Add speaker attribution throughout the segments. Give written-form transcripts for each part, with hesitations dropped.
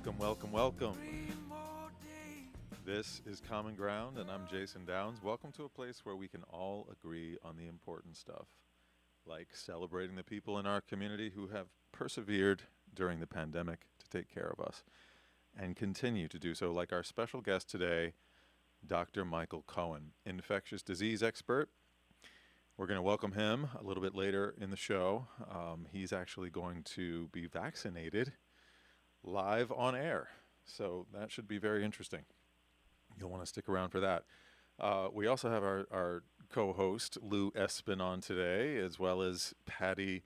Speaker 1: Welcome, welcome, welcome. This is Common Ground, and I'm Jason Downs. Welcome to a place where we can all agree on the important stuff, like celebrating the people in our community who have persevered during the pandemic to take care of us and continue to do so, like our special guest today, Dr. Michael Cohen, infectious disease expert. We're going to welcome him a little bit later in the show. He's actually going to be vaccinated live on air. So that should be very interesting. You'll want to stick around for that. We also have our co-host, Lou Esbin, on today, as well as Patty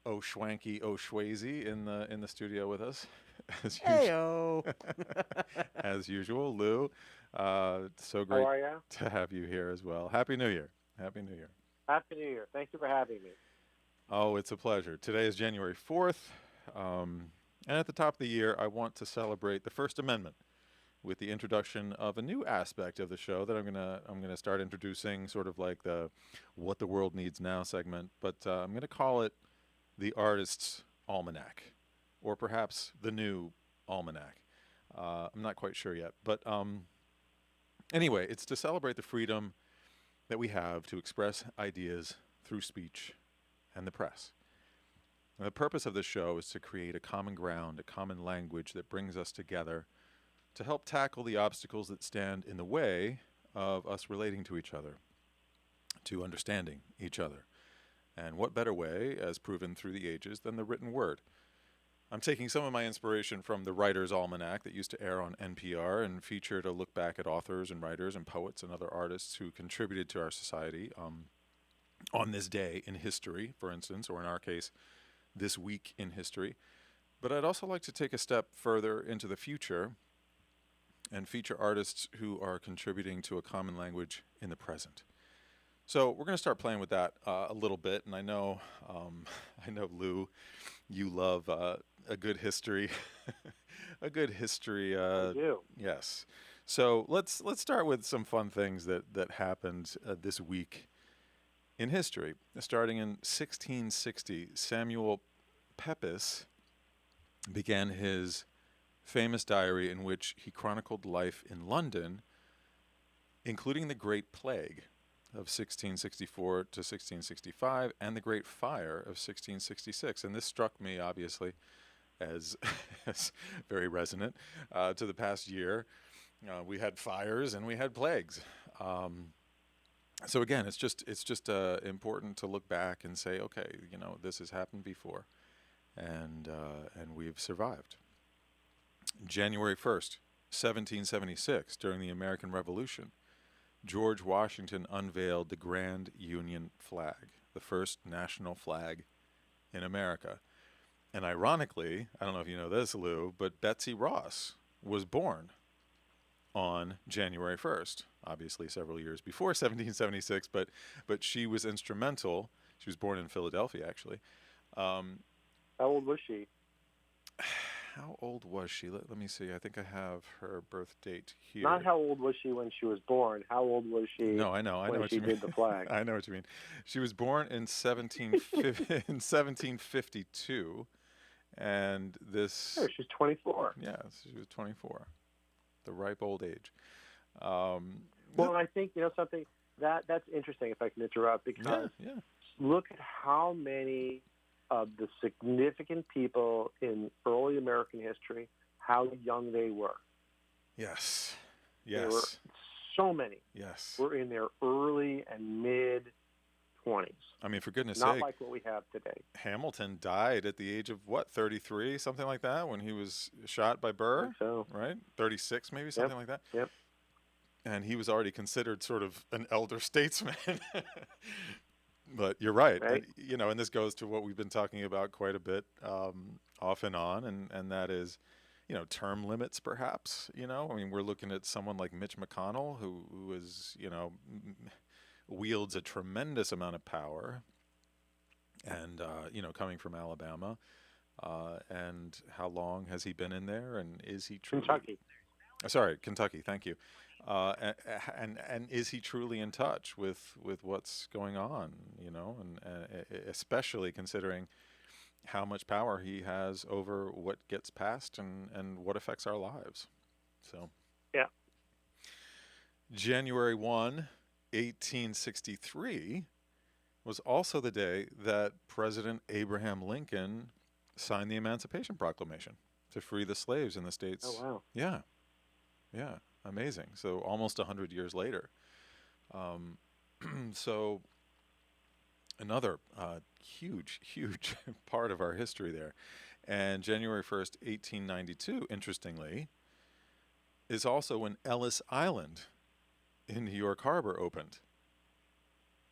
Speaker 1: O'Schwanky O'Schwazy in the studio with us.
Speaker 2: Heyo.
Speaker 1: As usual, Lou. So
Speaker 3: How
Speaker 1: great
Speaker 3: are you?
Speaker 1: to have you here as well. Happy New Year. Happy New Year.
Speaker 3: Happy New Year. Thank you for having me.
Speaker 1: Oh, it's a pleasure. Today is January 4th. And at the top of the year, I want to celebrate the First Amendment with the introduction of a new aspect of the show that I'm gonna start introducing, sort of like the "What the World Needs Now" segment. But I'm gonna call it the Artist's Almanac, or perhaps the new Almanac. I'm not quite sure yet, but anyway, it's to celebrate the freedom that we have to express ideas through speech and the press. And the purpose of this show is to create a common ground, a common language that brings us together to help tackle the obstacles that stand in the way of us relating to each other, to understanding each other. And what better way, as proven through the ages, than the written word? I'm taking some of my inspiration from the Writer's Almanac that used to air on NPR and featured a look back at authors and writers and poets and other artists who contributed to our society on this day in history, for instance, or in our case, this week in history. But I'd also like to take a step further into the future and feature artists who are contributing to a common language in the present. So we're going to start playing with that a little bit, and I know Lou, you love a good history, a good history.
Speaker 3: I do.
Speaker 1: Yes. So let's start with some fun things that happened this week in history. Starting in 1660, Samuel Pepys began his famous diary in which he chronicled life in London, including the Great Plague of 1664 to 1665 and the Great Fire of 1666. And this struck me, obviously, as, as very resonant to the past year. We had fires and we had plagues. So again, it's just important to look back and say, okay, this has happened before, and we've survived. January 1st, 1776, during the American Revolution, George Washington unveiled the Grand Union flag, the first national flag in America. And ironically, I don't know if you know this, Lou, but Betsy Ross was born on January 1st, obviously several years before 1776, but she was instrumental. She was born in Philadelphia, actually.
Speaker 3: How old was she?
Speaker 1: How old was she? Let me see. I think I have her birth date here.
Speaker 3: Not how old was she when she was born. How old was she
Speaker 1: No, I know
Speaker 3: when
Speaker 1: what
Speaker 3: she
Speaker 1: you mean.
Speaker 3: did the flag?
Speaker 1: I know what you mean. She was born in 1752, and this...
Speaker 3: Sure, she's 24.
Speaker 1: Yeah, she was 24. The ripe old age.
Speaker 3: Well, I think, something, that's interesting, if I can interrupt, because
Speaker 1: yeah.
Speaker 3: look at how many of the significant people in early American history, how young they were.
Speaker 1: Yes.
Speaker 3: There were so many.
Speaker 1: Yes.
Speaker 3: Were in their early and mid-20s.
Speaker 1: I mean, for goodness
Speaker 3: Not
Speaker 1: sake.
Speaker 3: like what we have today.
Speaker 1: Hamilton died at the age of, 33, something like that, when he was shot by Burr?
Speaker 3: I think so.
Speaker 1: Right? 36, maybe, something like that?
Speaker 3: Yep.
Speaker 1: And he was already considered sort of an elder statesman. But you're right.
Speaker 3: Right.
Speaker 1: And this goes to what we've been talking about quite a bit off and on, and that is, term limits, perhaps. I mean, we're looking at someone like Mitch McConnell, who is, wields a tremendous amount of power, and, coming from Alabama. And how long has he been in there, and is he truly...
Speaker 3: Kentucky.
Speaker 1: Sorry, Kentucky, thank you. And is he truly in touch with what's going on, and especially considering how much power he has over what gets passed and what affects our lives. So,
Speaker 3: Yeah.
Speaker 1: January 1, 1863 was also the day that President Abraham Lincoln signed the Emancipation Proclamation to free the slaves in the
Speaker 3: Oh,
Speaker 1: states.
Speaker 3: wow.
Speaker 1: Yeah, yeah, amazing. So almost 100 years later. Um, so another huge, huge part of our history there. And January 1st, 1892, interestingly, is also when Ellis Island in New York Harbor opened,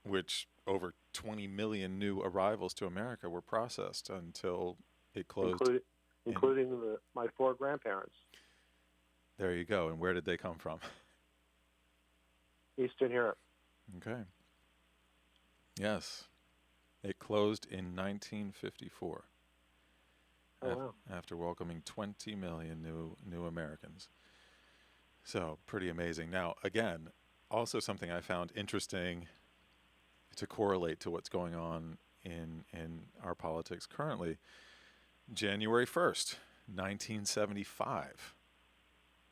Speaker 1: which over 20 million new arrivals to America were processed until it closed.
Speaker 3: Including my 4 grandparents.
Speaker 1: There you go. And where did they come from?
Speaker 3: Eastern Europe.
Speaker 1: Okay. Yes. It closed in 1954.
Speaker 3: Oh, wow.
Speaker 1: After welcoming 20 million new Americans. So pretty amazing. Now, again, also something I found interesting to correlate to what's going on in our politics currently. January 1st, 1975,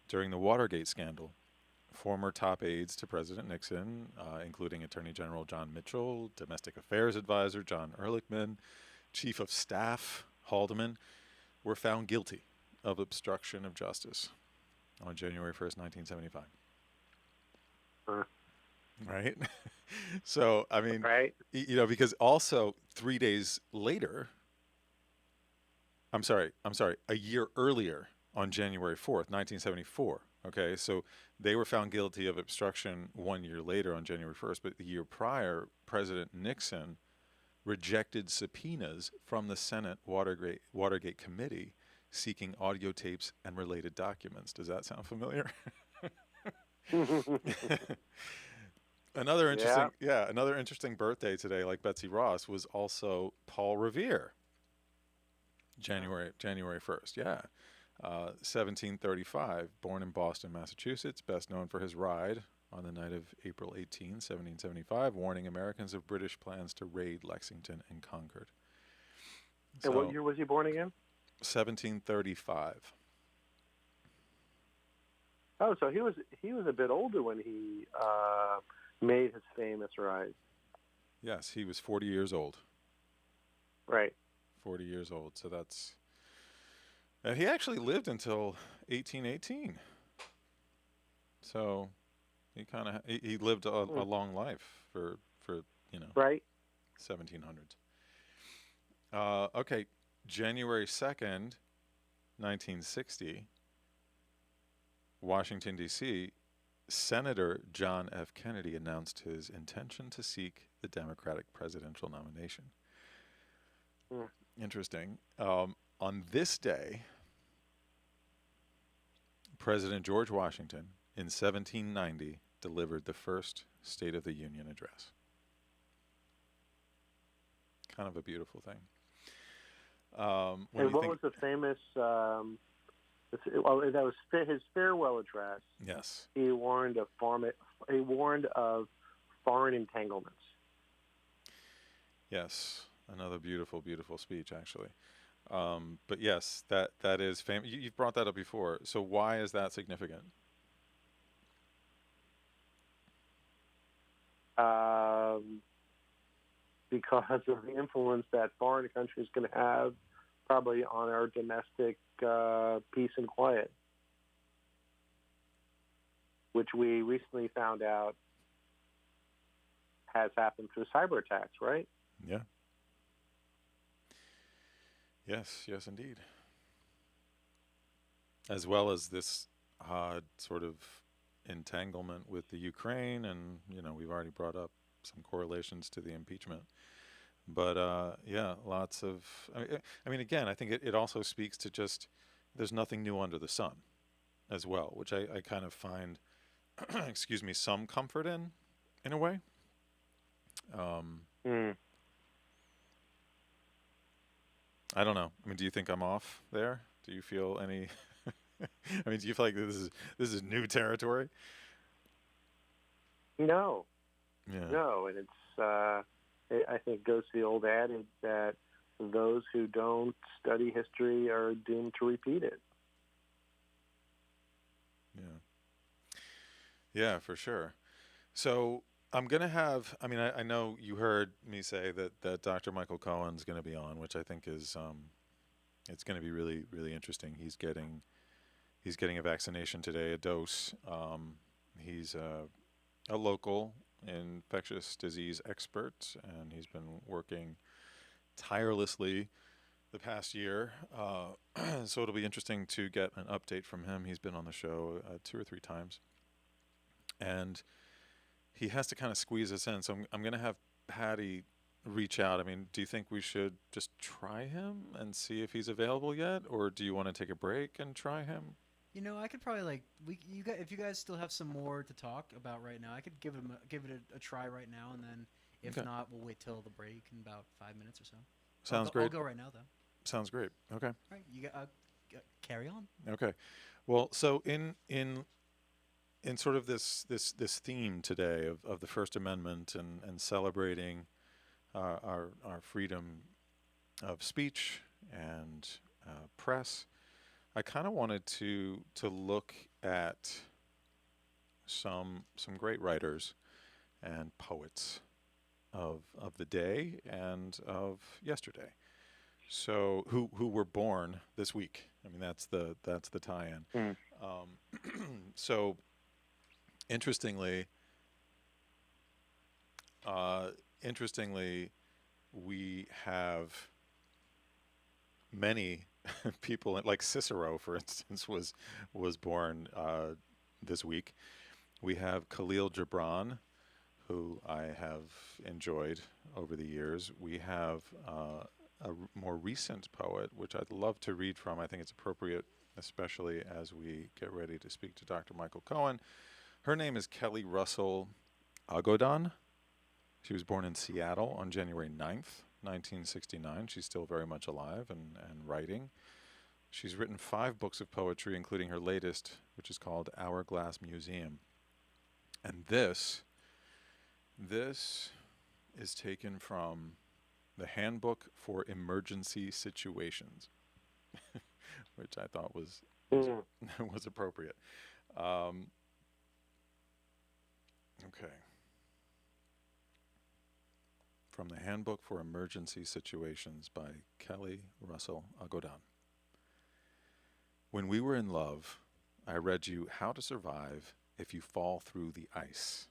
Speaker 1: during the Watergate scandal, former top aides to President Nixon, including Attorney General John Mitchell, Domestic Affairs Advisor John Ehrlichman, Chief of Staff Haldeman, were found guilty of obstruction of justice on January 1st, 1975. Right? So, I mean,
Speaker 3: right?
Speaker 1: Because also 3 days later, I'm sorry, a year earlier on January 4th, 1974. Okay, so they were found guilty of obstruction 1 year later on January 1st, but the year prior, President Nixon rejected subpoenas from the Senate Watergate Committee seeking audio tapes and related documents. Does that sound familiar? Another interesting birthday today, like Betsy Ross, was also Paul Revere. January 1st, yeah. 1735, born in Boston, Massachusetts, best known for his ride on the night of April 18, 1775, warning Americans of British plans to raid Lexington and Concord.
Speaker 3: And what year was he born again?
Speaker 1: 1735.
Speaker 3: Oh, so he was a bit older when he made his famous rise.
Speaker 1: Yes, he was 40 years old.
Speaker 3: Right.
Speaker 1: 40 years old. So that's... And he actually lived until 1818. So he kind of he lived a long life for
Speaker 3: right
Speaker 1: 1700s. Okay, January 2nd, 1960, Washington D.C. Senator John F. Kennedy announced his intention to seek the Democratic presidential nomination. Interesting. On this day, President George Washington, in 1790, delivered the first State of the Union address. Kind of a beautiful thing.
Speaker 3: And what was the famous? That was his farewell address.
Speaker 1: Yes.
Speaker 3: He warned of foreign entanglements.
Speaker 1: Yes, another beautiful, beautiful speech, actually. But yes, that is famous. You've brought that up before. So why is that significant?
Speaker 3: Because of the influence that foreign countries can have, probably on our domestic peace and quiet, which we recently found out has happened through cyber attacks, right?
Speaker 1: Yeah. Yes, indeed. As well as this sort of entanglement with the Ukraine, and we've already brought up some correlations to the impeachment. But lots of. I mean, again, I think it also speaks to just there's nothing new under the sun, as well, which I kind of find, excuse me, some comfort in a way. I don't know. I mean, do you think I'm off there? Do you feel any? I mean, do you feel like this is new territory?
Speaker 3: No.
Speaker 1: Yeah.
Speaker 3: No, and it's I think goes to the old adage that those who don't study history are doomed to repeat it.
Speaker 1: Yeah, for sure. So I'm going to have, I mean, I know you heard me say that Dr. Michael Cohen's going to be on, which I think is, it's going to be really, really interesting. He's getting a vaccination today, a dose. He's a local infectious disease expert, and he's been working tirelessly the past year. So it'll be interesting to get an update from him. He's been on the show 2 or 3 times, and he has to kind of squeeze us in. So I'm going to have Patty reach out. I mean, do you think we should just try him and see if he's available yet, or do you want to take a break and try him?
Speaker 2: I could probably if you guys still have some more to talk about right now, I could give it a try right now, and then if
Speaker 1: Okay.
Speaker 2: not, we'll wait till the break in about 5 minutes or so.
Speaker 1: Sounds
Speaker 2: I'll
Speaker 1: great.
Speaker 2: go right now though.
Speaker 1: Sounds great. Okay.
Speaker 2: All right, you got carry on.
Speaker 1: Okay. Well, so in sort of this theme today of the First Amendment and celebrating our freedom of speech and press, I kind of wanted to look at some great writers and poets of the day and of yesterday. So who were born this week? I mean, that's the tie-in.
Speaker 3: Mm.
Speaker 1: So interestingly, we have many people, like Cicero, for instance, was born this week. We have Khalil Gibran, who I have enjoyed over the years. We have a more recent poet, which I'd love to read from. I think it's appropriate, especially as we get ready to speak to Dr. Michael Cohen. Her name is Kelly Russell Agodon. She was born in Seattle on January 9th, 1969. She's still very much alive and writing. She's written 5 books of poetry, including her latest, which is called Hourglass Museum. And this is taken from the Handbook for Emergency Situations, which I thought was appropriate. Okay. From the Handbook for Emergency Situations by Kelly Russell Agodon. When we were in love, I read you How to Survive If You Fall Through the Ice.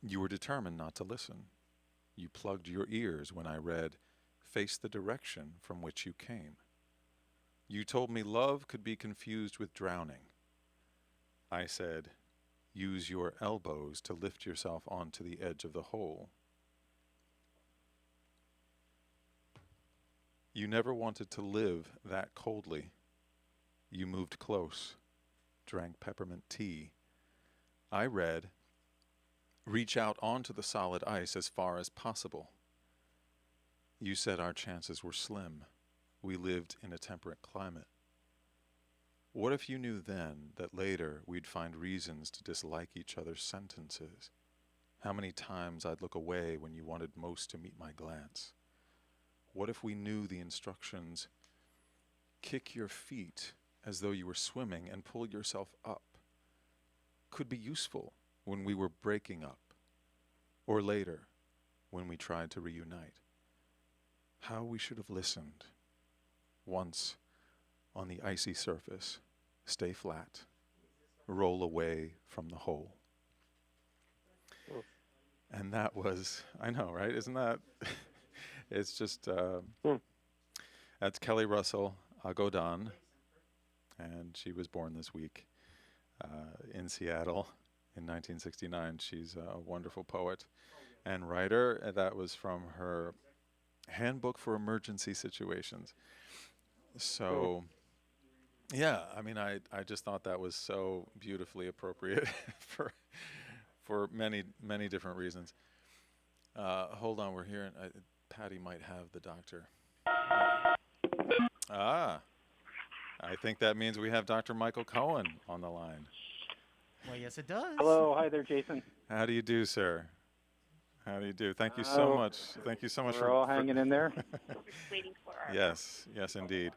Speaker 1: You were determined not to listen. You plugged your ears when I read Face the Direction from Which You Came. You told me love could be confused with drowning. I said, use your elbows to lift yourself onto the edge of the hole. You never wanted to live that coldly. You moved close, drank peppermint tea. I read, reach out onto the solid ice as far as possible. You said our chances were slim. We lived in a temperate climate. What if you knew then that later we'd find reasons to dislike each other's sentences? How many times I'd look away when you wanted most to meet my glance? What if we knew the instructions, kick your feet as though you were swimming and pull yourself up, could be useful when we were breaking up, or later when we tried to reunite? How we should have listened. Once on the icy surface, stay flat, roll away from the hole. And that was, I know, right? Isn't that, it's just, that's Kelly Russell Agodon, and she was born this week in Seattle in 1969. She's a wonderful poet and writer. That was from her Handbook for Emergency Situations. So, yeah, I mean, I just thought that was so beautifully appropriate for many, many different reasons. Hold on, we're hearing, Patty might have the doctor. I think that means we have Dr. Michael Cohen on the line.
Speaker 2: Well, yes, it does.
Speaker 4: Hello. Hi there, Jason.
Speaker 1: How do you do, sir? How do you do? Thank you so
Speaker 3: Oh,
Speaker 1: much. Thank you so much
Speaker 3: we're all hanging in there.
Speaker 1: Yes, yes, indeed.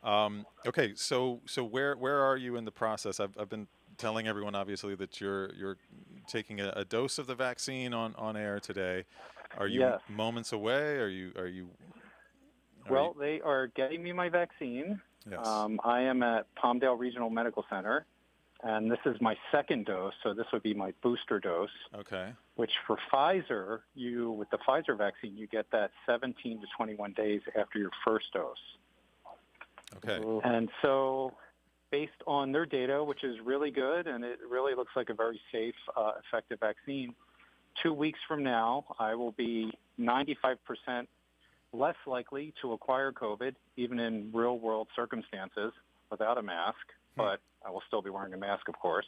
Speaker 1: Okay, so where are you in the process? I've been telling everyone obviously that you're taking a dose of the vaccine on air today. Are you
Speaker 3: Yes.
Speaker 1: moments away? Are you?
Speaker 3: Well, they are getting me my vaccine.
Speaker 1: Yes.
Speaker 3: I am at Palmdale Regional Medical Center, and this is my second dose, so this would be my booster dose,
Speaker 1: Okay.
Speaker 3: which for Pfizer, with the Pfizer vaccine, you get that 17 to 21 days after your first dose.
Speaker 1: Okay.
Speaker 3: And so based on their data, which is really good, and it really looks like a very safe, effective vaccine, 2 weeks from now, I will be 95% less likely to acquire COVID, even in real-world circumstances, without a mask, but I will still be wearing a mask, of course.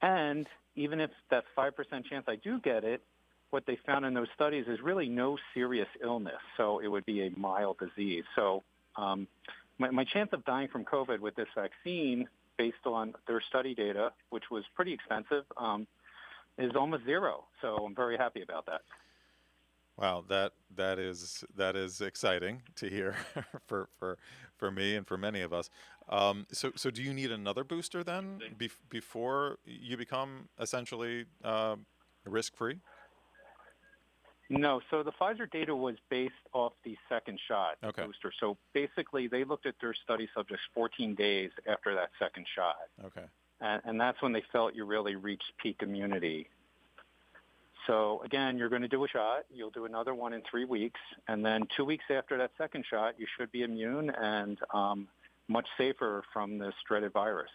Speaker 3: And even if that 5% chance I do get it, what they found in those studies is really no serious illness, so it would be a mild disease. So my chance of dying from COVID with this vaccine, based on their study data, which was pretty extensive, is almost zero. So I'm very happy about that.
Speaker 1: Wow, that is exciting to hear for me and for many of us. So do you need another booster then before you become essentially risk free?
Speaker 3: No, so the Pfizer data was based off the second shot, the
Speaker 1: Okay.
Speaker 3: booster. So basically, they looked at their study subjects 14 days after that second shot.
Speaker 1: Okay.
Speaker 3: And that's when they felt you really reached peak immunity. So again, you're going to do a shot. You'll do another one in 3 weeks. And then 2 weeks after that second shot, you should be immune and much safer from this dreaded virus.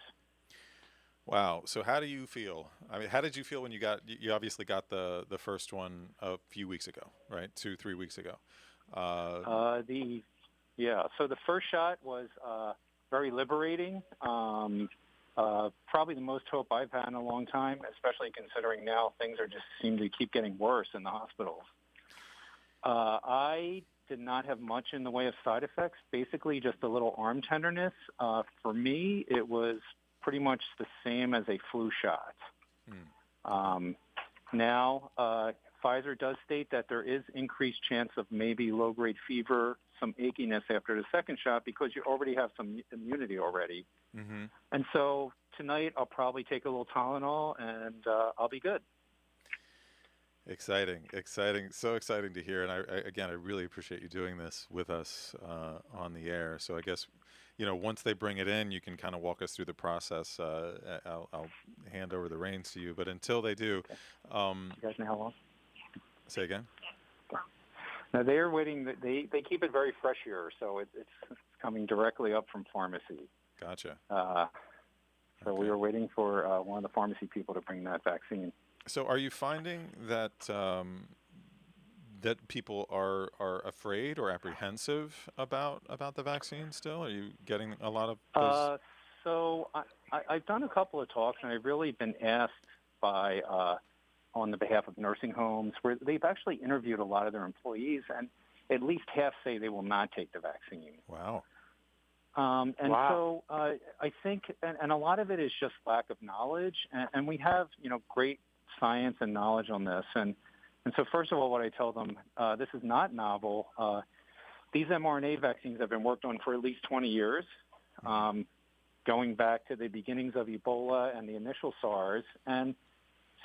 Speaker 1: Wow. So how do you feel? I mean, how did you feel when you obviously got the first one a few weeks ago, right? 2, 3 weeks ago.
Speaker 3: So the first shot was very liberating. Probably the most hope I've had in a long time, especially considering now things seem to keep getting worse in the hospitals. I did not have much in the way of side effects, basically just a little arm tenderness. For me, it was pretty much the same as a flu shot. Now, Pfizer does state that there is increased chance of maybe low-grade fever, some achiness after the second shot because you already have some immunity already.
Speaker 1: Mm-hmm.
Speaker 3: And so tonight I'll probably take a little Tylenol and I'll be good.
Speaker 1: Exciting, so exciting to hear. And I really appreciate you doing this with us on the air. So I guess, once they bring it in, you can kind of walk us through the process. I'll hand over the reins to you. But until they do,
Speaker 3: You guys know how long?
Speaker 1: say again?
Speaker 3: Now they are waiting. They keep it very fresh here, so it's coming directly up from pharmacy.
Speaker 1: Gotcha.
Speaker 3: So we were waiting for one of the pharmacy people to bring that vaccine.
Speaker 1: So are you finding that that people are afraid or apprehensive about the vaccine still? Are you getting a lot of those?
Speaker 3: So I've done a couple of talks, and I've really been asked by on the behalf of nursing homes where they've actually interviewed a lot of their employees, and at least half say they will not take the vaccine.
Speaker 1: Wow.
Speaker 3: So I think, and a lot of it is just lack of knowledge, and we have, great science and knowledge on this. And so first of all, what I tell them, this is not novel. These mRNA vaccines have been worked on for at least 20 years, going back to the beginnings of Ebola and the initial SARS. And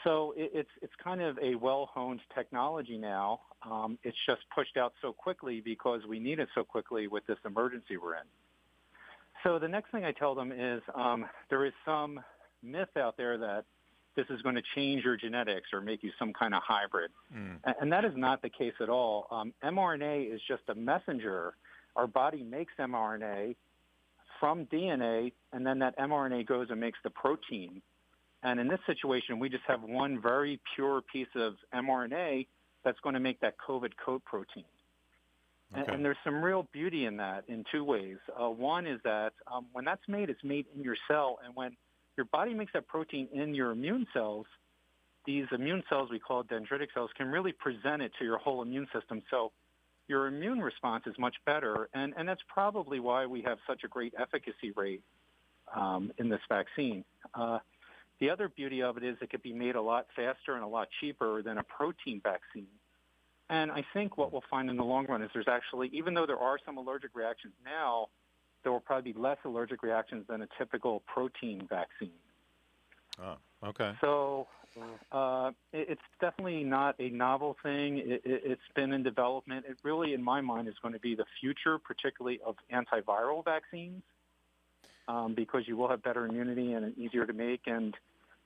Speaker 3: so it's kind of a well-honed technology now. It's just pushed out so quickly because we need it so quickly with this emergency we're in. So the next thing I tell them is there is some myth out there that this is going to change your genetics or make you some kind of hybrid. And that is not the case at all. mRNA is just a messenger. Our body makes mRNA from DNA, and then that mRNA goes and makes the protein. And in this situation, we just have one very pure piece of mRNA that's going to make that COVID coat protein.
Speaker 1: Okay.
Speaker 3: And there's some real beauty in that in two ways. One is that when that's made, it's made in your cell. And when your body makes that protein in your immune cells, these immune cells, we call dendritic cells, can really present it to your whole immune system. So your immune response is much better. And that's probably why we have such a great efficacy rate in this vaccine. the other beauty of it is it could be made a lot faster and a lot cheaper than a protein vaccine. And I think what we'll find in the long run is there's actually, even though there are some allergic reactions now, there will probably be less allergic reactions than a typical protein vaccine.
Speaker 1: Oh, okay.
Speaker 3: So it's definitely not a novel thing. It's been in development. It really, in my mind, is going to be the future, particularly of antiviral vaccines, because you will have better immunity and it's easier to make. And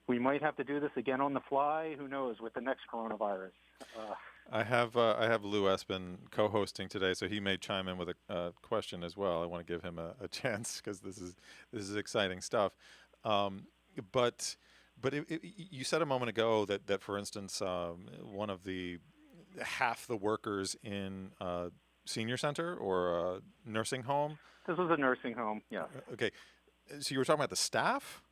Speaker 3: we might have to do this again on the fly. Who knows, with the next coronavirus.
Speaker 1: I have Lou Esbin co-hosting today, so he may chime in with a question as well. I want to give him a chance because this is exciting stuff. But you said a moment ago that for instance, one of the half the workers in a senior center or a nursing home.
Speaker 3: This was a nursing home, yeah.
Speaker 1: Okay, so you were talking about the staff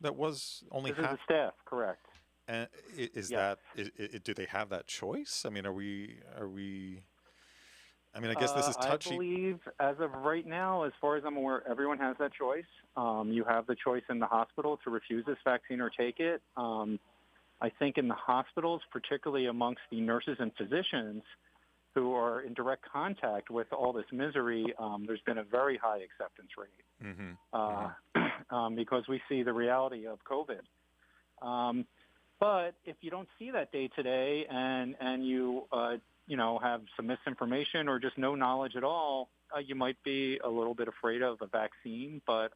Speaker 1: that was only
Speaker 3: this
Speaker 1: half.
Speaker 3: This is the staff, correct.
Speaker 1: And is
Speaker 3: yes.
Speaker 1: that do they have that choice? I mean, are we? I mean, I guess this is touchy.
Speaker 3: I believe, as of right now, as far as I'm aware, everyone has that choice. You have the choice in the hospital to refuse this vaccine or take it. I think in the hospitals, particularly amongst the nurses and physicians who are in direct contact with all this misery, there's been a very high acceptance rate because we see the reality of COVID. But if you don't see that day to day and you have some misinformation or just no knowledge at all, you might be a little bit afraid of a vaccine. But,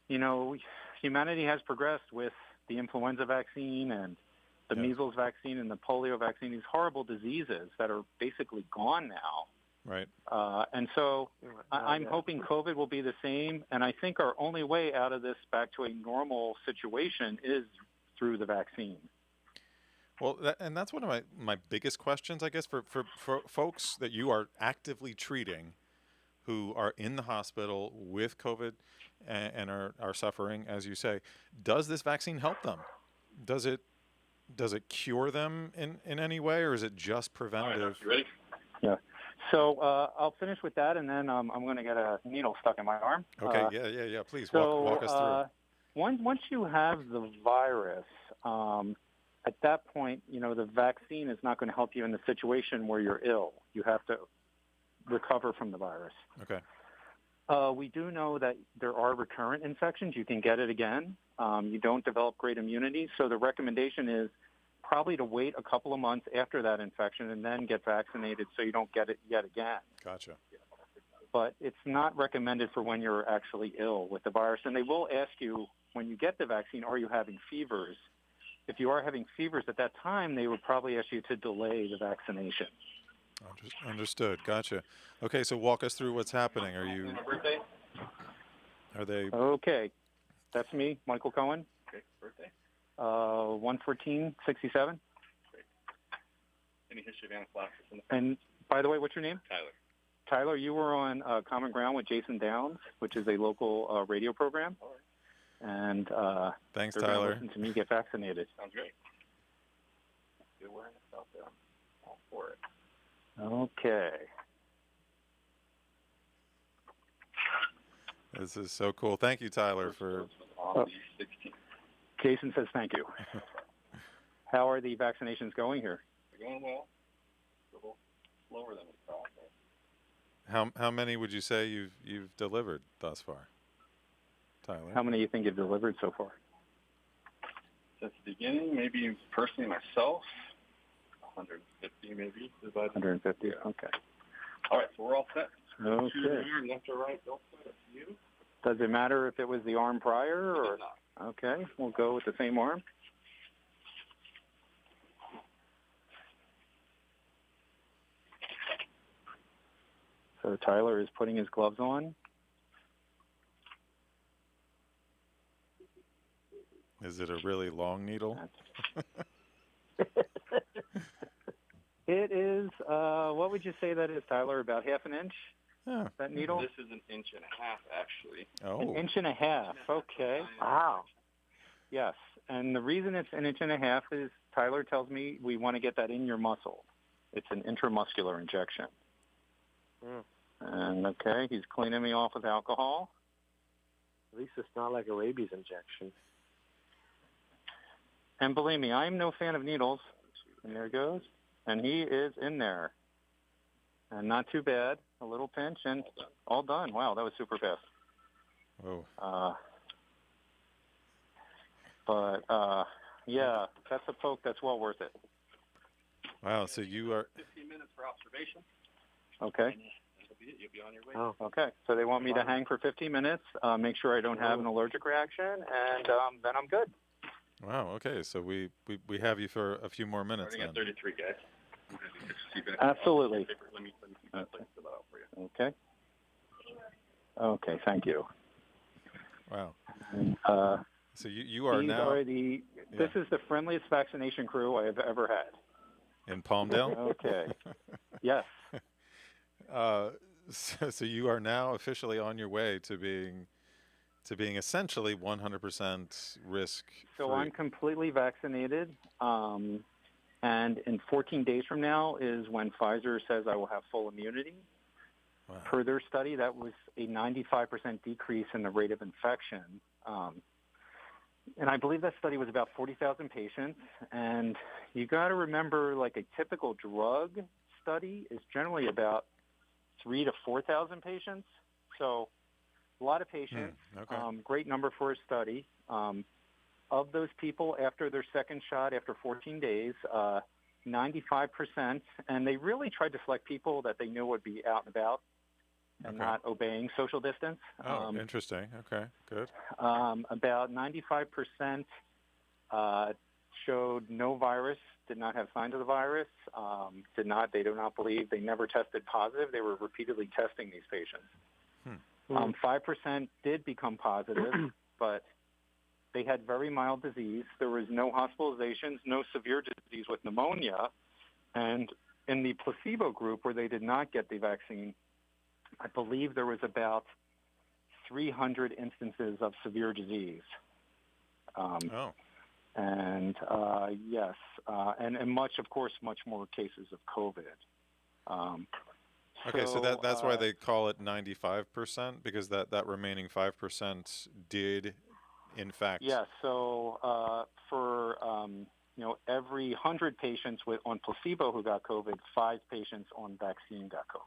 Speaker 3: humanity has progressed with the influenza vaccine and the measles vaccine and the polio vaccine, these horrible diseases that are basically gone now.
Speaker 1: Right.
Speaker 3: And so I'm hoping COVID will be the same. And I think our only way out of this back to a normal situation is through the vaccine.
Speaker 1: Well, that's one of my biggest questions, I guess, for folks that you are actively treating who are in the hospital with COVID and are suffering, as you say. Does this vaccine help them? Does it cure them in any way, or is it just preventative?
Speaker 3: You ready? Yeah. So I'll finish with that, and then I'm going to get a needle stuck in my arm.
Speaker 1: Okay, yeah. Please walk us through.
Speaker 3: Once you have the virus, at that point, the vaccine is not going to help you in the situation where you're ill. You have to recover from the virus.
Speaker 1: Okay.
Speaker 3: We do know that there are recurrent infections. You can get it again. You don't develop great immunity. So the recommendation is probably to wait a couple of months after that infection and then get vaccinated so you don't get it yet again.
Speaker 1: Gotcha.
Speaker 3: But it's not recommended for when you're actually ill with the virus. And they will ask you, when you get the vaccine, are you having fevers? If you are having fevers at that time, they would probably ask you to delay the vaccination.
Speaker 1: Understood. Gotcha. Okay, so walk us through what's happening. Are they?
Speaker 3: Okay. That's me, Michael Cohen.
Speaker 4: Okay, birthday?
Speaker 3: 1/14/67.
Speaker 4: Great. Any history of anaphylaxis in the
Speaker 3: And by the way, what's your name?
Speaker 4: Tyler.
Speaker 3: Tyler, you were on Common Ground with Jason Downs, which is a local radio program.
Speaker 4: All right.
Speaker 3: And
Speaker 1: thanks,
Speaker 3: they're
Speaker 1: Tyler.
Speaker 3: listen to me get vaccinated.
Speaker 4: Sounds great. Good awareness out there. I'm all for it.
Speaker 3: Okay.
Speaker 1: This is so cool. Thank you, Tyler, for.
Speaker 3: Jason says thank you. How are the vaccinations going here?
Speaker 4: They're going well. A little slower than we thought.
Speaker 1: How many would you say you've delivered thus far, Tyler?
Speaker 3: How many do you think you've delivered so far?
Speaker 4: Since the beginning, maybe personally myself, 150 maybe.
Speaker 3: 150.
Speaker 4: Yeah.
Speaker 3: Okay.
Speaker 4: All right, so we're all set.
Speaker 3: Okay.
Speaker 4: Left or right, don't put it. You?
Speaker 3: Does it matter if it was the arm prior or?
Speaker 4: Not.
Speaker 3: Okay, we'll go with the same arm. So Tyler is putting his gloves on.
Speaker 1: Is it a really long needle?
Speaker 3: It is, what would you say that is, Tyler, about half an inch?
Speaker 1: Yeah.
Speaker 3: That needle?
Speaker 4: This is 1.5 inches, actually.
Speaker 1: Oh.
Speaker 3: 1.5 inches. Okay. Wow. Yes. And the reason it's 1.5 inches is Tyler tells me we want to get that in your muscle. It's an intramuscular injection. And okay, he's cleaning me off with alcohol.
Speaker 5: At least it's not like a rabies injection.
Speaker 3: And believe me, I am no fan of needles. And there it goes. And he is in there. And not too bad. A little pinch and all done. Wow, that was super fast.
Speaker 1: Oh.
Speaker 3: Yeah, that's a poke that's well worth it.
Speaker 1: Wow, so you are...
Speaker 4: 15 minutes for observation.
Speaker 3: Okay.
Speaker 4: That'll be it. You'll be on your way.
Speaker 3: Oh, okay. So they want me to hang for 15 minutes, make sure I don't have an allergic reaction, and then I'm good.
Speaker 1: Wow, okay, so we have you for a few more minutes
Speaker 4: Starting
Speaker 1: then.
Speaker 4: at 33, guys.
Speaker 3: Absolutely.
Speaker 4: Let me fill that out for you.
Speaker 3: Okay. Okay, thank you.
Speaker 1: Wow. So you
Speaker 3: These
Speaker 1: are now...
Speaker 3: This is the friendliest vaccination crew I have ever had.
Speaker 1: In Palmdale?
Speaker 3: Okay. Yes.
Speaker 1: So you are now officially on your way to being essentially 100% risk-free.
Speaker 3: So I'm completely vaccinated, and in 14 days from now is when Pfizer says I will have full immunity.
Speaker 1: Wow.
Speaker 3: Per their study, that was a 95% decrease in the rate of infection. And I believe that study was about 40,000 patients. And you got to remember, like a typical drug study is generally about 3,000 to 4,000 patients. So a lot of patients,
Speaker 1: Okay.
Speaker 3: Great number for a study. Of those people, after their second shot, after 14 days, 95%, and they really tried to select people that they knew would be out and about and
Speaker 1: Okay.
Speaker 3: not obeying social distance.
Speaker 1: Oh, interesting. Okay, good.
Speaker 3: About 95% showed no virus, did not have signs of the virus, they do not believe, they never tested positive. They were repeatedly testing these patients. 5% did become positive, but they had very mild disease. There was no hospitalizations, no severe disease with pneumonia. And in the placebo group where they did not get the vaccine, I believe there was about 300 instances of severe disease. And yes, and much more cases of COVID.
Speaker 1: Okay, so that's why they call it 95%, because that remaining 5% did, in fact.
Speaker 3: Yeah. So for every 100 patients on placebo who got COVID, 5 patients on vaccine got COVID.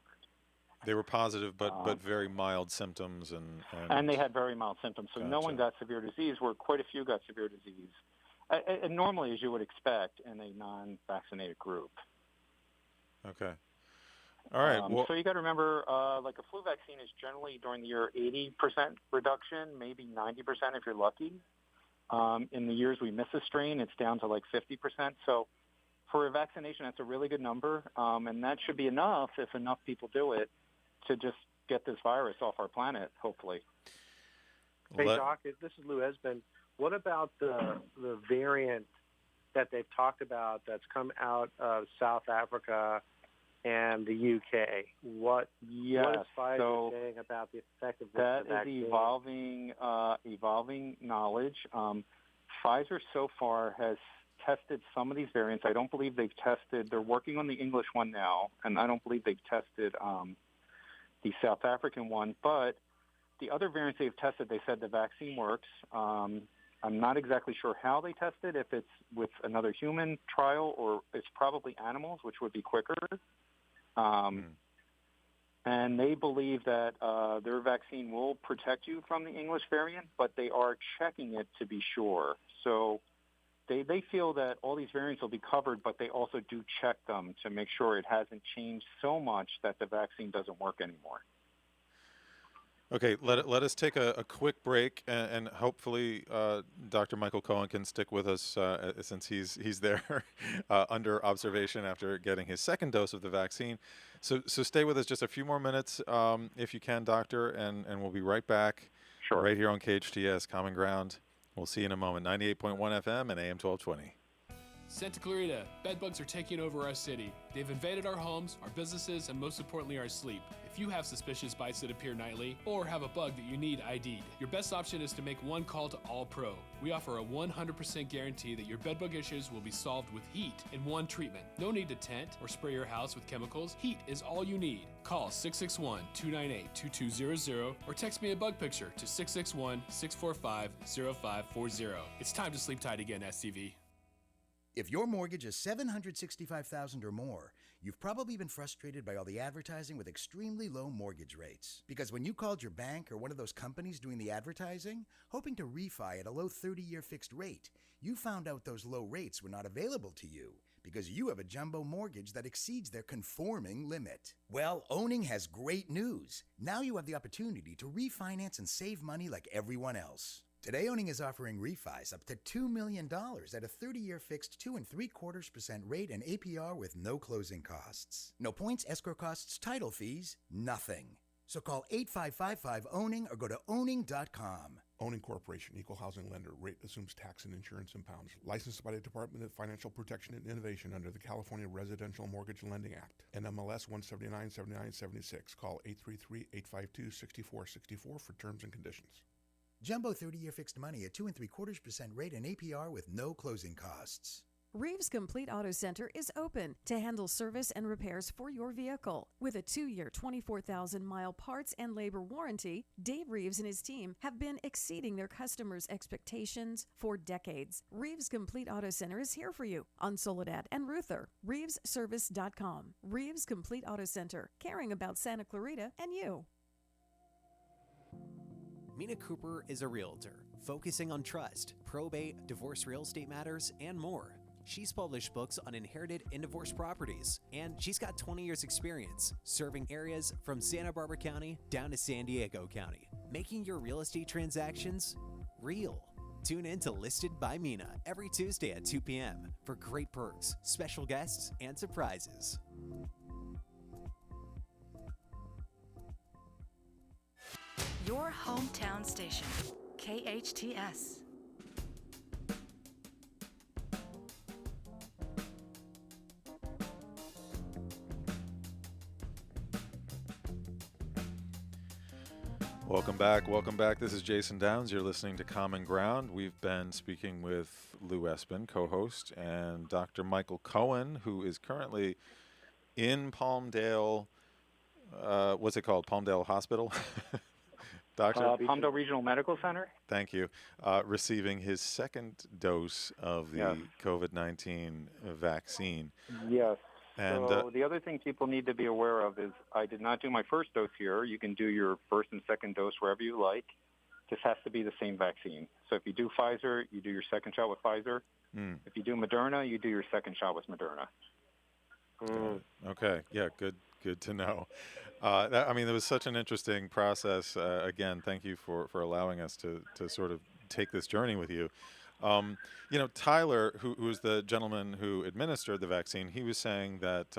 Speaker 1: They were positive, but very mild symptoms,
Speaker 3: and they had very mild symptoms. So no one got severe disease, where quite a few got severe disease, and normally, as you would expect, in a non-vaccinated group.
Speaker 1: Okay. All right.
Speaker 3: So you got to remember, like a flu vaccine is generally during the year 80% reduction, maybe 90% if you're lucky. In the years we miss a strain, it's down to like 50%. So for a vaccination, that's a really good number, and that should be enough, if enough people do it, to just get this virus off our planet, hopefully.
Speaker 5: Hey, Doc, this is Lou Esbin. What about the variant that they've talked about that's come out of South Africa and the UK? What is Pfizer saying about the effectiveness of the vaccine?
Speaker 3: That is evolving knowledge. Pfizer so far has tested some of these variants. I don't believe they've tested. They're working on the English one now, and I don't believe they've tested the South African one. But the other variants they've tested, they said the vaccine works. I'm not exactly sure how they tested, if it's with another human trial or it's probably animals, which would be quicker. And they believe that their vaccine will protect you from the English variant, but they are checking it to be sure. So they feel that all these variants will be covered, but they also do check them to make sure it hasn't changed so much that the vaccine doesn't work anymore.
Speaker 1: Okay, let us take a quick break, and hopefully Dr. Michael Cohen can stick with us since he's there under observation after getting his second dose of the vaccine. So stay with us just a few more minutes if you can, Doctor, and we'll be right back.
Speaker 3: Sure.
Speaker 1: Right here on KHTS Common Ground. We'll see you in a moment. 98.1 FM and AM 1220.
Speaker 6: Santa Clarita, bedbugs are taking over our city. They've invaded our homes, our businesses, and most importantly, our sleep. If you have suspicious bites that appear nightly, or have a bug that you need ID'd, your best option is to make one call to All Pro. We offer a 100% guarantee that your bedbug issues will be solved with heat in one treatment. No need to tent or spray your house with chemicals. Heat is all you need. Call 661-298-2200 or text me a bug picture to 661-645-0540. It's time to sleep tight again, STV.
Speaker 7: If your mortgage is $765,000 or more, you've probably been frustrated by all the advertising with extremely low mortgage rates. Because when you called your bank or one of those companies doing the advertising, hoping to refi at a low 30-year fixed rate, you found out those low rates were not available to you because you have a jumbo mortgage that exceeds their conforming limit. Well, Owning has great news. Now you have the opportunity to refinance and save money like everyone else. Today, Owning is offering refis up to $2 million at a 30-year fixed 2.75% rate and APR with no closing costs. No points, escrow costs, title fees, nothing. So call 8555-OWNING or go to owning.com.
Speaker 8: Owning Corporation, Equal Housing Lender. Rate assumes tax and insurance in pounds. Licensed by the Department of Financial Protection and Innovation under the California Residential Mortgage Lending Act. NMLS 1797976. Call 833-852-6464 for terms and conditions.
Speaker 7: Jumbo 30-year fixed money at 2.75% rate and APR with no closing costs.
Speaker 9: Reeves Complete Auto Center is open to handle service and repairs for your vehicle. With a 2-year, 24,000-mile parts and labor warranty, Dave Reeves and his team have been exceeding their customers' expectations for decades. Reeves Complete Auto Center is here for you on Soledad and Ruther. ReevesService.com. Reeves Complete Auto Center, caring about Santa Clarita and you.
Speaker 10: Mina Cooper is a realtor, focusing on trust, probate, divorce real estate matters, and more. She's published books on inherited and divorced properties, and she's got 20 years experience serving areas from Santa Barbara County down to San Diego County, making your real estate transactions real. Tune in to Listed by Mina every Tuesday at 2 p.m. for great perks, special guests, and surprises.
Speaker 11: Your hometown station, KHTS.
Speaker 1: Welcome back. Welcome back. This is Jason Downs. You're listening to Common Ground. We've been speaking with Lou Esbin, co-host, and Dr. Michael Cohen, who is currently in Palmdale. What's it called? Palmdale Hospital? Doctor?
Speaker 3: Palmdale Regional Medical Center.
Speaker 1: Thank you. Receiving his second dose of the COVID-19 vaccine.
Speaker 3: Yes.
Speaker 1: And
Speaker 3: so the other thing people need to be aware of is I did not do my first dose here. You can do your first and second dose wherever you like. This has to be the same vaccine. So if you do Pfizer, you do your second shot with Pfizer. If you do Moderna, you do your second shot with Moderna.
Speaker 1: Okay. Yeah, good to know. I mean, it was such an interesting process. Again, thank you for allowing us to sort of take this journey with you. Tyler, who's the gentleman who administered the vaccine, he was saying that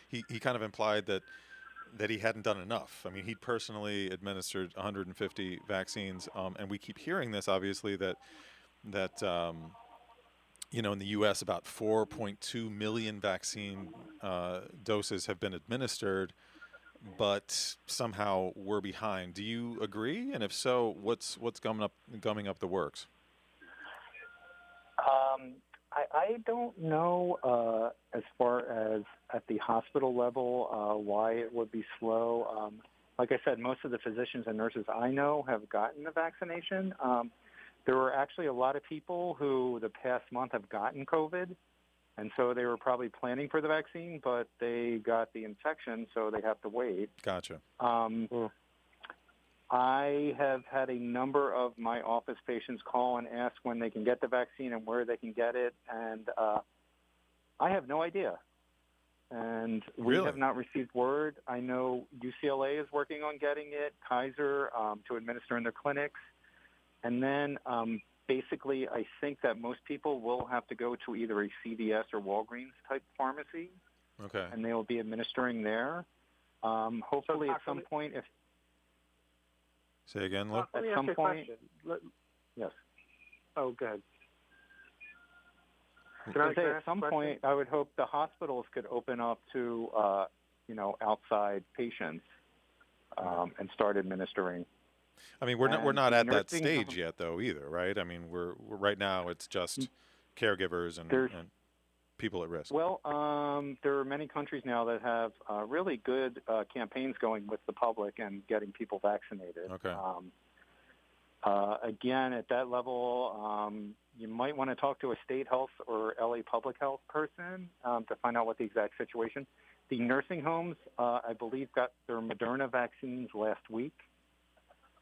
Speaker 1: he kind of implied that he hadn't done enough. I mean, he personally administered 150 vaccines, and we keep hearing this, obviously, that in the U.S. about 4.2 million vaccine doses have been administered, but somehow we're behind. Do you agree? And if so, what's gumming up the works?
Speaker 3: I don't know as far as at the hospital level why it would be slow. Like I said, most of the physicians and nurses I know have gotten the vaccination. There were actually a lot of people who the past month have gotten COVID, and so they were probably planning for the vaccine, but they got the infection, so they have to wait.
Speaker 1: Gotcha.
Speaker 3: I have had a number of my office patients call and ask when they can get the vaccine and where they can get it, and I have no idea. And we have not received word. I know UCLA is working on getting it, Kaiser to administer in their clinics. And then basically I think that most people will have to go to either a CVS or Walgreens type pharmacy.
Speaker 1: Okay.
Speaker 3: And they will be administering there. Hopefully at some point if...
Speaker 1: Say again, Lou?
Speaker 3: At some point... Yes.
Speaker 5: Oh, go ahead.
Speaker 3: At some point, I would hope the hospitals could open up to, outside patients and start administering.
Speaker 1: I mean, we're not at that stage yet, though, either, right? I mean, we're right now. It's just caregivers and people at risk.
Speaker 3: Well, there are many countries now that have really good campaigns going with the public and getting people vaccinated.
Speaker 1: Okay.
Speaker 3: Again, at that level, you might want to talk to a state health or LA public health person to find out what the exact situation. The nursing homes, I believe, got their Moderna vaccines last week,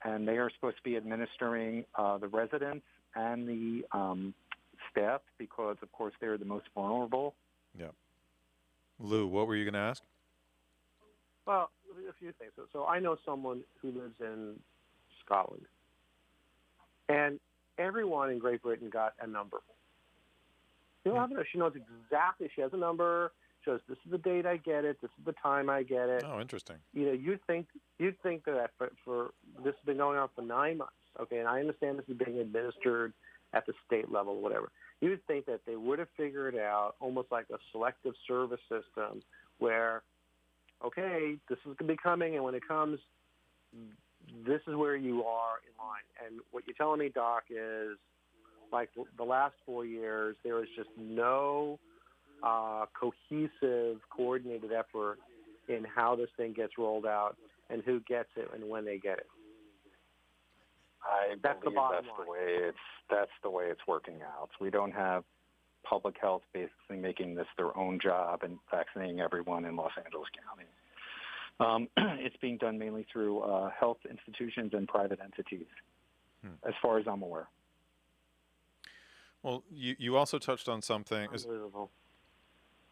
Speaker 3: and they are supposed to be administering the residents and the staff because, of course, they're the most vulnerable.
Speaker 1: Yeah. Lou, what were you going to ask?
Speaker 5: Well, a few things. So I know someone who lives in Scotland, and everyone in Great Britain got a number. She knows exactly. She has a number. She goes, this is the date I get it. This is the time I get it.
Speaker 1: Oh, interesting.
Speaker 5: You'd think that for this has been going on for 9 months. Okay, and I understand this is being administered at the state level, whatever. You would think that they would have figured out almost like a selective service system where, okay, this is going to be coming, and when it comes, this is where you are in line. And what you're telling me, Doc, is like the last 4 years, there was just no cohesive, coordinated effort in how this thing gets rolled out and who gets it and when they get it.
Speaker 3: I believe that's the way it's working out. We don't have public health basically making this their own job and vaccinating everyone in Los Angeles County. It's being done mainly through health institutions and private entities, as far as I'm aware.
Speaker 1: Well, you also touched on something.
Speaker 5: Unbelievable.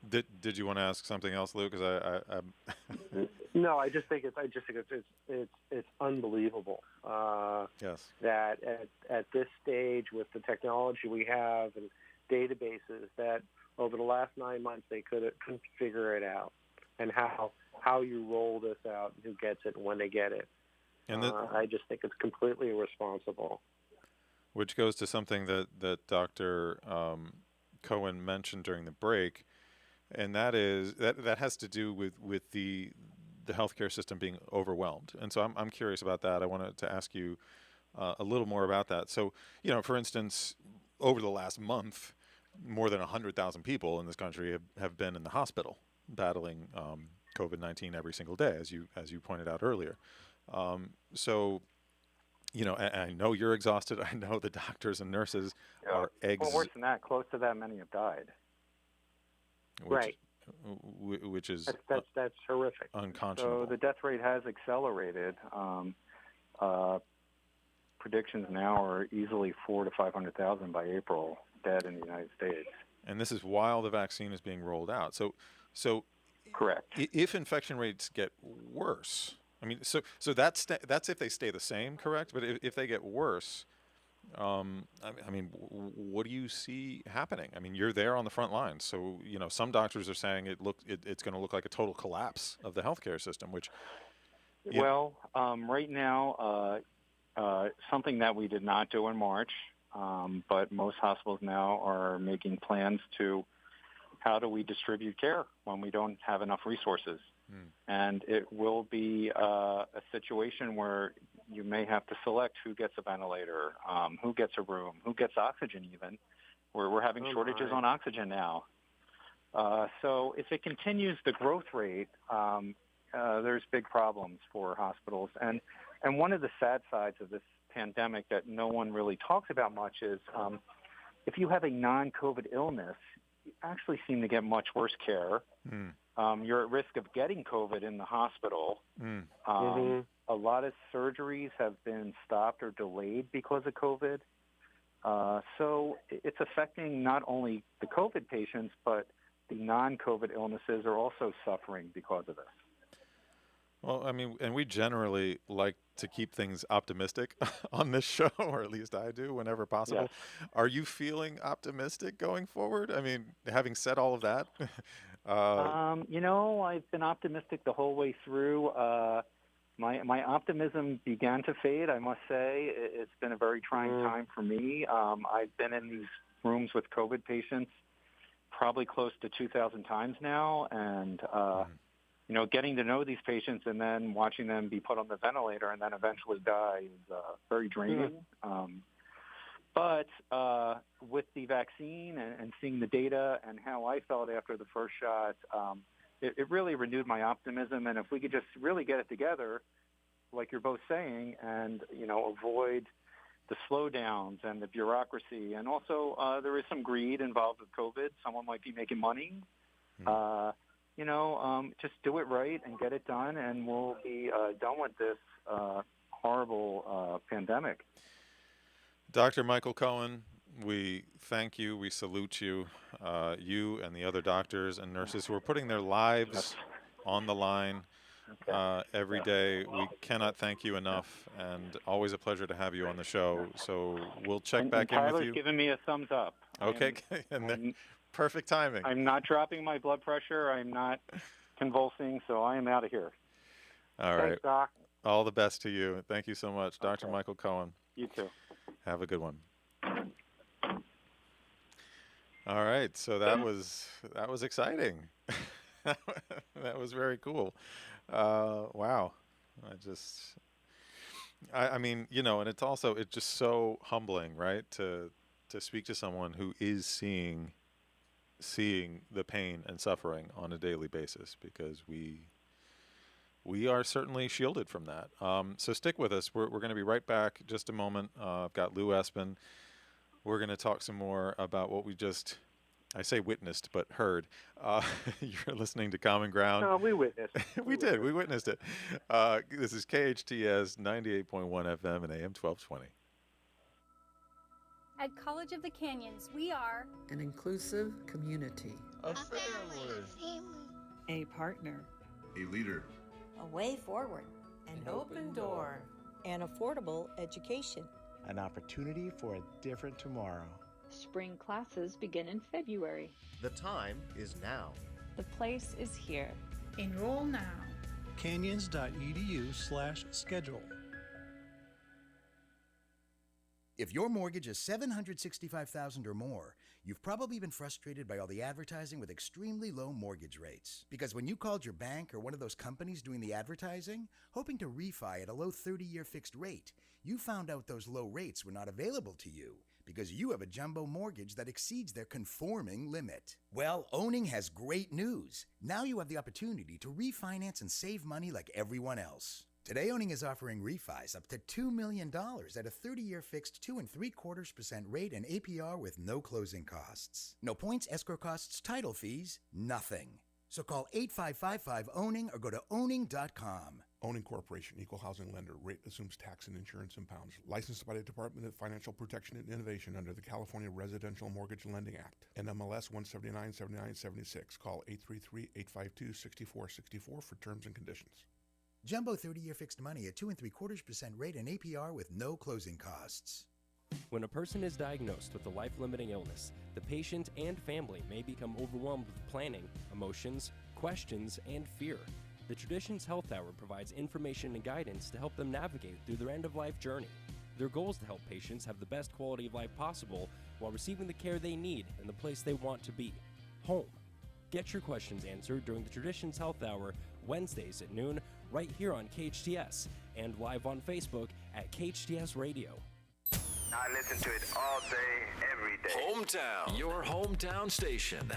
Speaker 1: Did you want to ask something else, Lou? Because I
Speaker 5: No, I just think it's unbelievable.
Speaker 1: Yes.
Speaker 5: That at this stage, with the technology we have and databases, that over the last 9 months they couldn't figure it out, and how you roll this out, and who gets it, and when they get it. And I just think it's completely irresponsible.
Speaker 1: Which goes to something that Dr. Cohen mentioned during the break, and that is that has to do with the healthcare system being overwhelmed. And so I'm curious about that. I wanted to ask you a little more about that. So, for instance, over the last month, more than 100,000 people in this country have been in the hospital battling COVID-19 every single day, as you pointed out earlier. So, I know you're exhausted. I know the doctors and nurses are
Speaker 3: Well, worse than that, close to that many have died.
Speaker 5: Right.
Speaker 1: Which is
Speaker 5: that's horrific.
Speaker 1: Unconscionable.
Speaker 3: So the death rate has accelerated. Predictions now are easily 400,000 to 500,000 by April dead in the United States.
Speaker 1: And this is while the vaccine is being rolled out. So
Speaker 3: correct.
Speaker 1: If infection rates get worse, I mean, so that's if they stay the same, correct? But if they get worse, I mean, what do you see happening? I mean, you're there on the front lines, so some doctors are saying it's going to look like a total collapse of the healthcare system. Which,
Speaker 3: well, right now, something that we did not do in March, but most hospitals now are making plans to how do we distribute care when we don't have enough resources. And it will be a situation where you may have to select who gets a ventilator, who gets a room, who gets oxygen even. We're having shortages on oxygen now. So if it continues the growth rate, there's big problems for hospitals. And one of the sad sides of this pandemic that no one really talks about much is if you have a non-COVID illness, you actually seem to get much worse care. You're at risk of getting COVID in the hospital. A lot of surgeries have been stopped or delayed because of COVID. So it's affecting not only the COVID patients, but the non-COVID illnesses are also suffering because of this.
Speaker 1: Well, I mean, and we generally like to keep things optimistic on this show, or at least I do whenever possible.
Speaker 3: Yes.
Speaker 1: Are you feeling optimistic going forward? I mean, having said all of that?
Speaker 3: I've been optimistic the whole way through. My optimism began to fade, I must say. It's been a very trying time for me. I've been in these rooms with COVID patients probably close to 2,000 times now, and getting to know these patients and then watching them be put on the ventilator and then eventually die is very draining. But with the vaccine and seeing the data and how I felt after the first shot, it really renewed my optimism. And if we could just really get it together, like you're both saying, and avoid the slowdowns and the bureaucracy, and also there is some greed involved with COVID. Someone might be making money. Just do it right and get it done, and we'll be done with this horrible pandemic.
Speaker 1: Dr. Michael Cohen, we thank you, we salute you, you and the other doctors and nurses who are putting their lives on the line every day. We cannot thank you enough, and always a pleasure to have you on the show. So we'll check back in with you.
Speaker 3: Tyler's giving me a thumbs up.
Speaker 1: Okay, perfect timing.
Speaker 3: I'm not dropping my blood pressure. I'm not convulsing, so I am out of here.
Speaker 1: All right.
Speaker 3: Thanks, Doc.
Speaker 1: All the best to you. Thank you so much, Dr. Michael Cohen.
Speaker 3: You too.
Speaker 1: Have a good one. All right, so that was exciting. That was very cool. Wow. I mean, and it's just so humbling, right? To speak to someone who is seeing the pain and suffering on a daily basis, because we are certainly shielded from that. So stick with us. We're going to be right back. Just a moment. I've got Lou Esbin. We're going to talk some more about what we just, I say witnessed, but heard. You're listening to Common Ground.
Speaker 5: No, we witnessed.
Speaker 1: We witnessed it. This is KHTS 98.1 FM and AM 1220.
Speaker 12: At College of the Canyons, we are
Speaker 13: an inclusive community,
Speaker 14: a family,
Speaker 15: a partner,
Speaker 16: a leader,
Speaker 17: a way forward,
Speaker 18: an open door,
Speaker 19: an affordable education,
Speaker 20: an opportunity for a different tomorrow.
Speaker 21: Spring classes begin in February.
Speaker 22: The time is now.
Speaker 23: The place is here.
Speaker 18: Enroll now.
Speaker 24: Canyons.edu/schedule.
Speaker 7: If your mortgage is $765,000 or more, you've probably been frustrated by all the advertising with extremely low mortgage rates. Because when you called your bank or one of those companies doing the advertising, hoping to refi at a low 30-year fixed rate, you found out those low rates were not available to you because you have a jumbo mortgage that exceeds their conforming limit. Well, Owning has great news. Now you have the opportunity to refinance and save money like everyone else. Today, Owning is offering refis up to $2 million at a 30-year fixed 2.75% rate and APR with no closing costs. No points, escrow costs, title fees, nothing. So call 8555-OWNING or go to owning.com.
Speaker 8: Owning Corporation, equal housing lender. Rate assumes tax and insurance in pounds. Licensed by the Department of Financial Protection and Innovation under the California Residential Mortgage Lending Act. NMLS 1797976. Call 833-852-6464 for terms and conditions.
Speaker 7: Jumbo 30-year fixed money at 2.75% rate and APR with no closing costs.
Speaker 25: When a person is diagnosed with a life-limiting illness, the patient and family may become overwhelmed with planning, emotions, questions, and fear. The Traditions Health Hour provides information and guidance to help them navigate through their end-of-life journey. Their goal is to help patients have the best quality of life possible while receiving the care they need in the place they want to be, home. Get your questions answered during the Traditions Health Hour, Wednesdays at noon, right here on KHTS, and live on Facebook at KHTS Radio.
Speaker 26: I listen to it all day, every day.
Speaker 27: Hometown, your hometown station.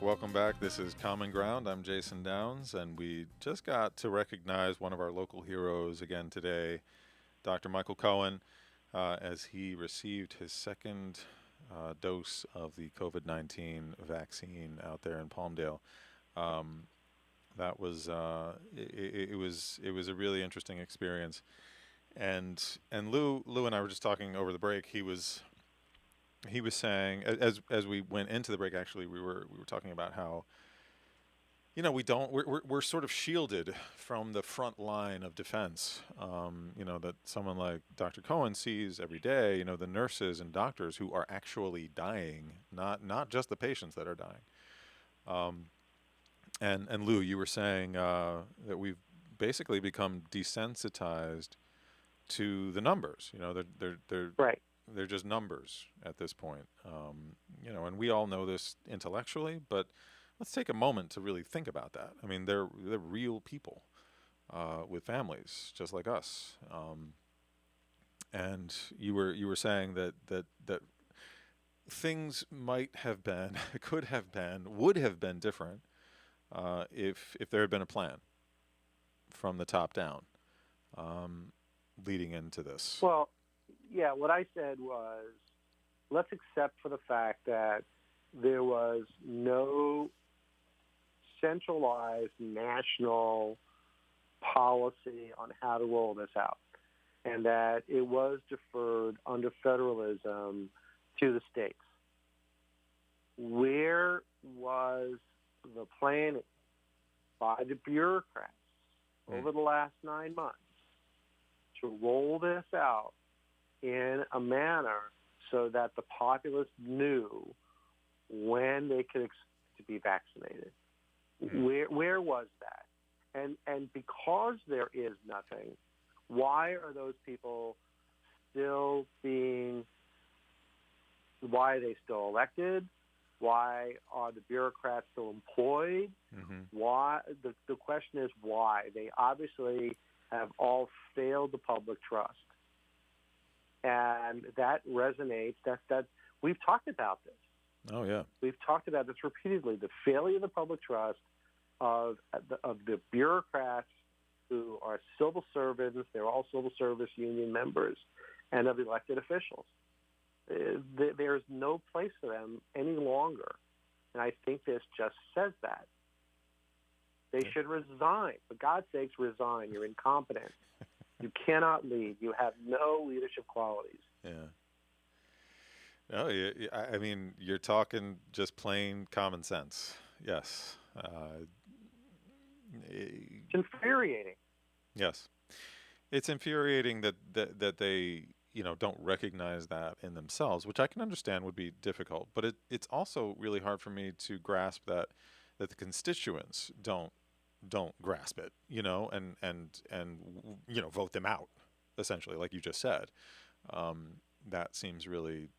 Speaker 1: Welcome back. This is Common Ground. I'm Jason Downs, and we just got to recognize one of our local heroes again today, Dr. Michael Cohen, as he received his second dose of the COVID-19 vaccine out there in Palmdale. That was it was a really interesting experience, and Lou and I were just talking over the break. He was saying, as we went into the break, actually, we were talking about how, we're sort of shielded from the front line of defense, that someone like Dr. Cohen sees every day, the nurses and doctors who are actually dying, not just the patients that are dying. And Lou, you were saying that we've basically become desensitized to the numbers. They're
Speaker 5: right.
Speaker 1: They're just numbers at this point, and we all know this intellectually, but let's take a moment to really think about that. I mean, they're real people with families just like us. And you were saying that things might have been, could have been, would have been different if there had been a plan from the top down leading into this.
Speaker 5: Well, yeah, what I said was, let's accept for the fact that there was no centralized national policy on how to roll this out, and that it was deferred under federalism to the states. Where was the planning by the bureaucrats over the last 9 months to roll this out in a manner so that the populace knew when they could expect to be vaccinated? Where was that? And because there is nothing, why are those people still why are they still elected? Why are the bureaucrats still employed? Why? The question is why. They obviously have all failed the public trust. And that resonates. That we've talked about this.
Speaker 1: Oh, yeah.
Speaker 5: We've talked about this repeatedly, the failure of the public trust of the bureaucrats who are civil servants. They're all civil service union members, and of elected officials. There's no place for them any longer. And I think this just says that. They should resign. For God's sakes, resign. You're incompetent. You cannot lead. You have no leadership qualities.
Speaker 1: Yeah. No, I mean, you're talking just plain common sense. Yes.
Speaker 5: It's infuriating.
Speaker 1: Yes. It's infuriating that they, don't recognize that in themselves, which I can understand would be difficult. But it's also really hard for me to grasp that the constituents don't grasp it, and vote them out, essentially, like you just said. That seems really,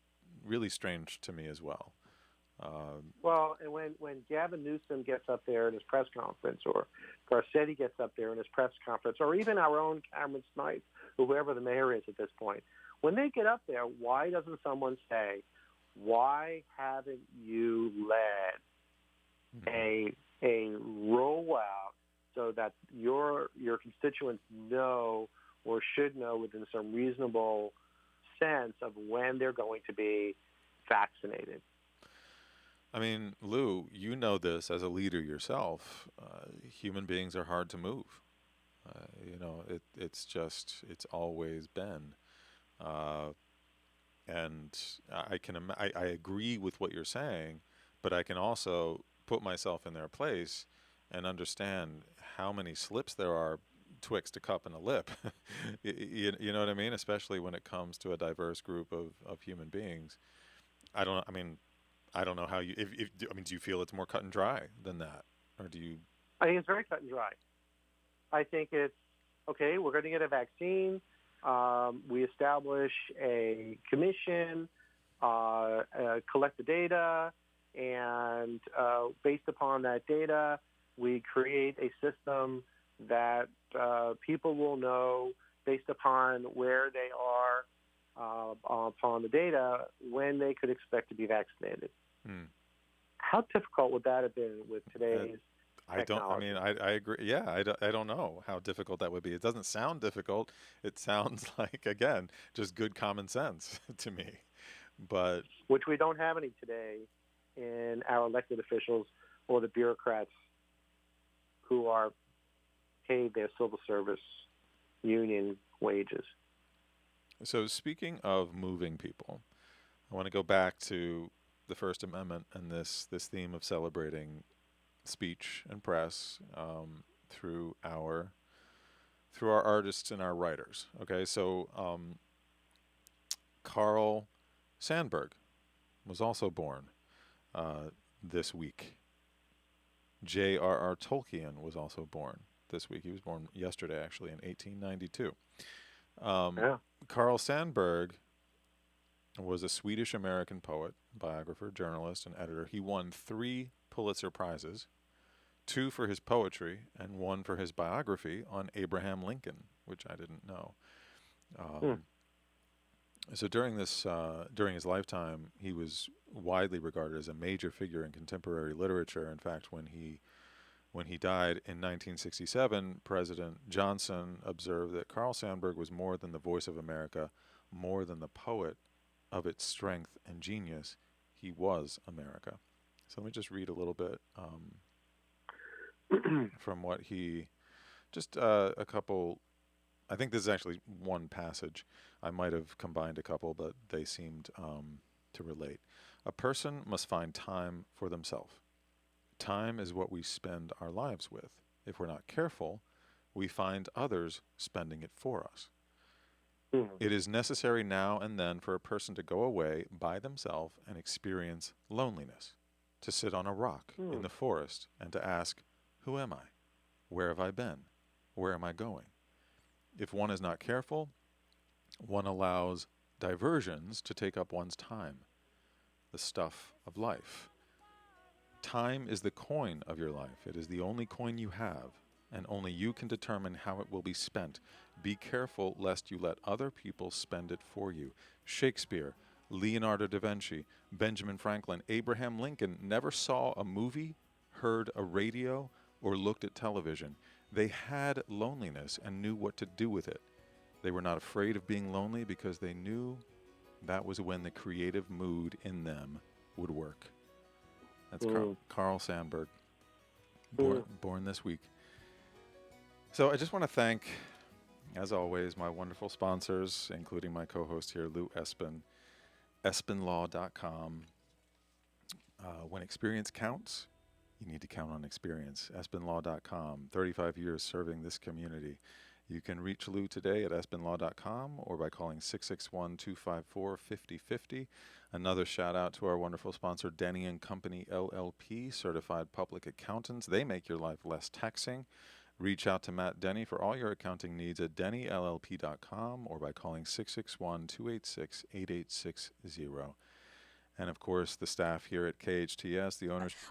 Speaker 1: really strange to me as well.
Speaker 5: Well, and when Gavin Newsom gets up there in his press conference, or Garcetti gets up there in his press conference, or even our own Cameron Smythe, whoever the mayor is at this point, when they get up there, why doesn't someone say, why haven't you led a rollout so that your constituents know or should know within some reasonable sense of when they're going to be vaccinated?
Speaker 1: I mean, Lou, you know this as a leader yourself. Human beings are hard to move. It's always been. And I agree with what you're saying, but I can also put myself in their place and understand how many slips there are twixt a cup and a lip. You know what I mean? Especially when it comes to a diverse group of human beings. I don't know how you, do you feel it's more cut and dry than that? Or do you?
Speaker 5: I think it's very cut and dry. I think it's, okay, we're going to get a vaccine. We establish a commission, collect the data, and based upon that data, we create a system that people will know based upon where they are upon the data when they could expect to be vaccinated. How difficult would that have been with today's technology?
Speaker 1: I agree. Yeah, I don't know how difficult that would be. It doesn't sound difficult. It sounds like, again, just good common sense to me. But
Speaker 5: which we don't have any today in our elected officials or the bureaucrats who are paid their civil service union wages.
Speaker 1: So speaking of moving people, I want to go back to the First Amendment and this theme of celebrating speech and press through our artists and our writers. Okay, so Carl Sandberg was also born this week. J.R.R. Tolkien was also born this week. He was born yesterday, actually, in 1892. Carl Sandberg was a Swedish-American poet, biographer, journalist, and editor. He won 3 Pulitzer Prizes, 2 for his poetry and 1 for his biography on Abraham Lincoln, which I didn't know. So during his lifetime, he was widely regarded as a major figure in contemporary literature. In fact, when he died in 1967, President Johnson observed that Carl Sandburg was more than the voice of America, more than the poet of its strength and genius. He was America. So let me just read a little bit from what he, just a couple, I think this is actually one passage. I might have combined a couple, but they seemed to relate. A person must find time for themselves. Time is what we spend our lives with. If we're not careful, we find others spending it for us. It is necessary now and then for a person to go away by themselves and experience loneliness, to sit on a rock in the forest and to ask, who am I? Where have I been? Where am I going? If one is not careful, one allows diversions to take up one's time, the stuff of life. Time is the coin of your life. It is the only coin you have, and only you can determine how it will be spent. Be careful lest you let other people spend it for you. Shakespeare, Leonardo da Vinci, Benjamin Franklin, Abraham Lincoln never saw a movie, heard a radio, or looked at television. They had loneliness and knew what to do with it. They were not afraid of being lonely because they knew that was when the creative mood in them would work. That's Carl Sandburg, born this week. So I just want to thank, as always, my wonderful sponsors, including my co-host here, Lou Esbin, EsbinLaw.com. When experience counts, you need to count on experience. EsbinLaw.com, 35 years serving this community. You can reach Lou today at EsbinLaw.com or by calling 661-254-5050. Another shout out to our wonderful sponsor, Denny & Company, LLP, certified public accountants. They make your life less taxing. Reach out to Matt Denny for all your accounting needs at DennyLLP.com or by calling 661-286-8860. And of course, the staff here at KHTS, the owners.